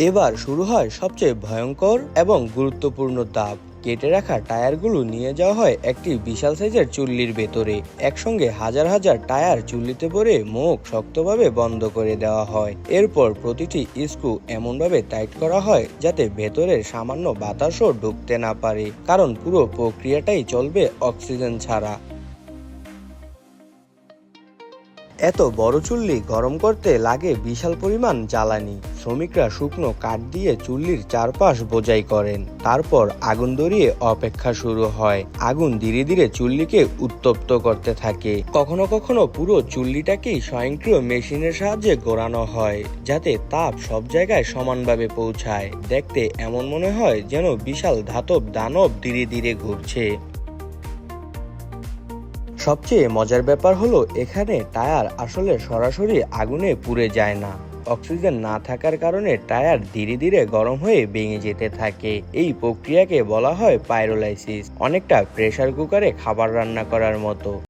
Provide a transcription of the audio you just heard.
এবার শুরু হয় সবচেয়ে ভয়ঙ্কর এবং গুরুত্বপূর্ণ ধাপ। কেটে রাখা টায়ারগুলো নিয়ে যাওয়া হয় একটি বিশাল সাইজের চুল্লির ভেতরে। একসঙ্গে হাজার হাজার টায়ার চুল্লিতে ভরে মুখ শক্তভাবে বন্ধ করে দেওয়া হয়। এরপর প্রতিটি স্ক্রু এমনভাবে টাইট করা হয় যাতে ভেতরের সামান্য বাতাসও ঢুকতে না পারে, কারণ পুরো প্রক্রিয়াটাই চলবে অক্সিজেন ছাড়া। এত বড় চুল্লি গরম করতে লাগে বিশাল পরিমাণ জ্বালানি। শ্রমিকরা শুকনো কাঠ দিয়ে চুল্লির চারপাশ বোঝাই করেন। তারপর আগুন ধরিয়ে অপেক্ষা শুরু হয়। আগুন ধীরে ধীরে চুল্লিকে উত্তপ্ত করতে থাকে। কখনো কখনো পুরো চুল্লিটাকেই স্বয়ংক্রিয় মেশিনের সাহায্যে ঘোরানো হয়, যাতে তাপ সব জায়গায় সমানভাবে পৌঁছায়। দেখতে এমন মনে হয় যেন বিশাল ধাতব দানব ধীরে ধীরে ঘুরছে। সবচেয়ে মজার ব্যাপার হলো এখানে টায়ার আসলে সরাসরি আগুনে পুড়ে যায় না। অক্সিজেন না থাকার কারণে টায়ার ধীরে ধীরে গরম হয়ে ভেঙে যেতে থাকে। এই প্রক্রিয়াকে বলা হয় পাইরোলাইসিস, অনেকটা প্রেসার কুকারে খাবার রান্না করার মতো।